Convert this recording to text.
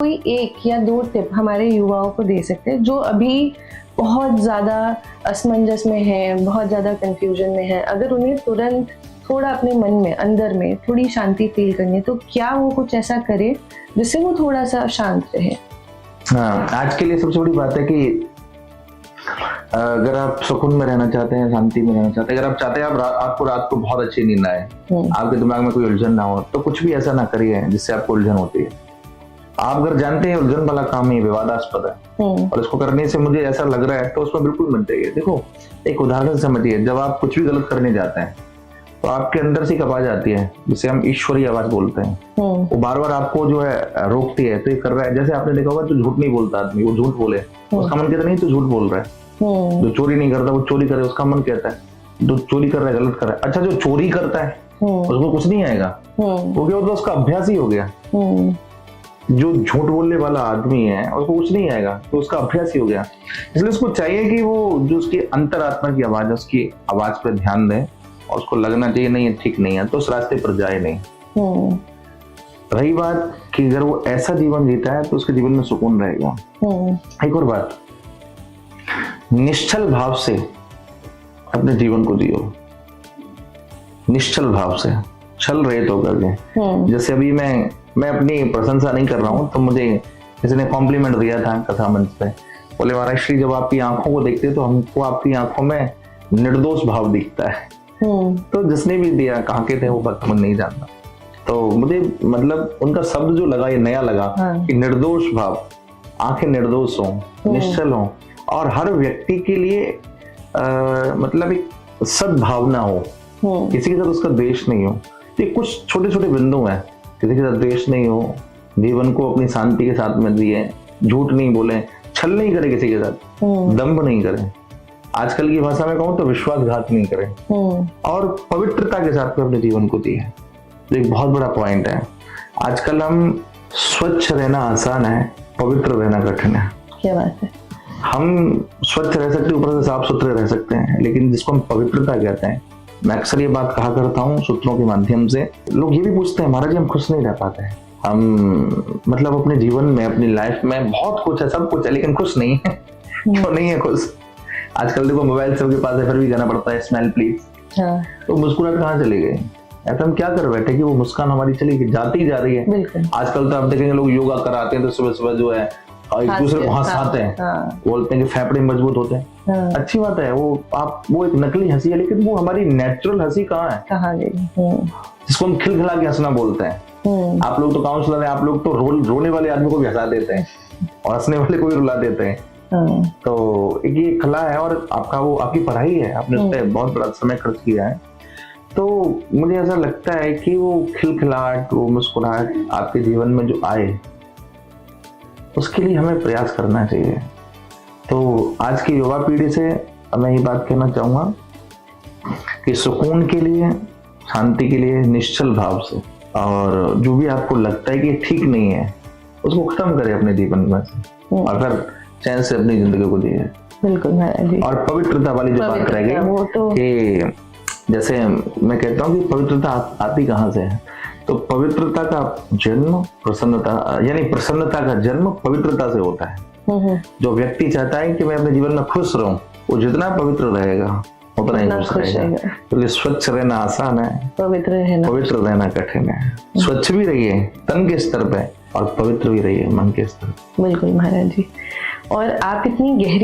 कोई एक या दो टिप हमारे युवाओं को दे सकते हैं जो अभी बहुत ज़्यादा असमंजस में है, बहुत ज़्यादा कंफ्यूजन में है, अगर उन्हें तुरंत थोड़ा अपने मन में अंदर में थोड़ी शांति फील करनी है तो क्या वो कुछ ऐसा करे जिससे वो थोड़ा सा शांत रहे? हाँ, आज के लिए सबसे बड़ी बात है कि अगर आप सुकून में रहना चाहते हैं, शांति में रहना चाहते हैं, अगर आप चाहते हैं आपको रात को बहुत अच्छी नींद आए, आपके दिमाग में कोई उलझन ना हो, तो कुछ भी ऐसा ना करिए जिससे आपको उलझन होती है। आप अगर जानते हैं उलझन वाला काम ही विवादास्पद है और इसको करने से मुझे ऐसा लग रहा है तो उसमें बिल्कुल मत जाइए। देखो, एक उदाहरण समझिए, जब आप कुछ भी गलत करने जाते हैं तो आपके अंदर से एक आवाज आती है जिसे हम ईश्वरीय आवाज बोलते हैं। वो बार बार आपको जो है रोकती है, तो ये कर रहा है। जैसे आपने देखा होगा, तो झूठ नहीं बोलता आदमी, वो झूठ बोले उसका मन कहता नहीं तो झूठ बोल रहा है। जो चोरी नहीं करता वो चोरी करे, उसका मन कहता है जो चोरी कर रहा है गलत कर रहा है। अच्छा, जो चोरी करता है उसको कुछ नहीं आएगा, वो क्या होता है, उसका अभ्यास ही हो गया। जो झूठ बोलने वाला आदमी है उसको कुछ नहीं आएगा, तो उसका अभ्यास ही हो गया। इसलिए उसको चाहिए कि वो जो उसकी अंतरात्मा की आवाज है, उसकी आवाज पर ध्यान दें और उसको लगना चाहिए नहीं है, ठीक नहीं है, तो उस रास्ते पर जाए नहीं। रही बात कि अगर वो ऐसा जीवन जीता है तो उसके जीवन में सुकून रहेगा। एक और बात, निश्चल भाव से अपने जीवन को जियो, निश्चल भाव से, छल रहित होकर के। जैसे अभी मैं अपनी प्रशंसा नहीं कर रहा हूँ, तो मुझे किसी ने कॉम्प्लीमेंट दिया था कथा मंच पे, बोले महाराज श्री, जब आपकी आंखों को देखते तो हमको आपकी आंखों में निर्दोष भाव दिखता है। तो जिसने भी दिया, कहाँ के थे वो वर्तमान नहीं जानता, तो मुझे मतलब उनका शब्द जो लगा, ये नया लगा कि निर्दोष भाव, आंखें निर्दोष हो, निश्चल हो और हर व्यक्ति के लिए मतलब एक सद्भावना हो, किसी के साथ उसका द्वेष नहीं हो। ये कुछ छोटे छोटे बिंदु हैं, किसी के साथ द्वेष नहीं हो, जीवन को अपनी शांति के साथ में जिए, झूठ नहीं बोले, छल नहीं करे किसी के साथ, दंभ नहीं करें, आजकल की भाषा में कहूँ तो विश्वासघात नहीं करें और पवित्रता के साथ में अपने जीवन को जिए। एक बहुत बड़ा पॉइंट है, आजकल हम स्वच्छ रहना आसान है, पवित्र रहना कठिन है। क्या बात है। हम स्वच्छ रह सकते हैं, ऊपर से साफ सुथरे रह सकते हैं, लेकिन जिसको हम पवित्रता कहते हैं, मैं अक्सर ये बात कहा करता हूँ सूत्रों के माध्यम से, लोग ये भी पूछते हैं महाराज हम खुश नहीं रह पाते हैं, हम मतलब अपने जीवन में, अपनी लाइफ में बहुत कुछ है, सब कुछ है, लेकिन खुश नहीं है। क्यों नहीं है खुश? आजकल देखो मोबाइल सबके पास है, फिर भी जाना पड़ता है स्माइल प्लीज। तो मुस्कुराहट कहाँ चली गई? ऐसा हम क्या कर बैठे कि वो मुस्कान हमारी चली गई, जाती जा रही है। आजकल तो आप देखेंगे लोग योगा कराते हैं तो सुबह सुबह जो है एक दूसरे को हंसाते हैं, बोलते हैं कि फेफड़े मजबूत होते हैं। अच्छी बात है, वो एक नकली हंसी है, लेकिन वो हमारी नेचुरल हंसी कहाँ है? कहाँ गई? जिसको हम खिलखिला के हंसना बोलते हैं। आप लोग तो काउंसलर हैं, आप लोग तो रोने वाले आदमी को भी हंसा देते हैं और हंसने वाले को भी रुला देते हैं। तो एक ये कला है और आपकी पढ़ाई है, आपने उस पर बहुत बड़ा समय खर्च किया है। तो मुझे ऐसा लगता है कि वो खिलखिलाहट, वो मुस्कुराहट आपके जीवन में जो आए, उसके लिए हमें प्रयास करना चाहिए। तो आज की युवा पीढ़ी से मैं ये बात कहना चाहूंगा कि सुकून के लिए, शांति के लिए निश्चल भाव से, और जो भी आपको लगता है कि ठीक नहीं है उसको खत्म करें अपने जीवन में से, अगर चैन से अपनी जिंदगी को जिए। बिल्कुल महाराज जी। और पवित्रता वाली जो बात रह गई कि जैसे मैं कहता हूँ कि पवित्रता आती कहाँ से है, तो पवित्रता का जन्म प्रसन्नता, यानी प्रसन्नता का जन्म पवित्रता से होता है। जो व्यक्ति चाहता है कि मैं अपने जीवन में खुश रहूं, वो जितना पवित्र रहेगा उतना ही खुश रहेगा। तो स्वच्छ रहना आसान है, पवित्र रहना कठिन है। स्वच्छ भी रहिए तन के स्तर पे और पवित्र भी रहिए मन के स्तर। बिल्कुल महाराज जी। और आप इतनी गहरी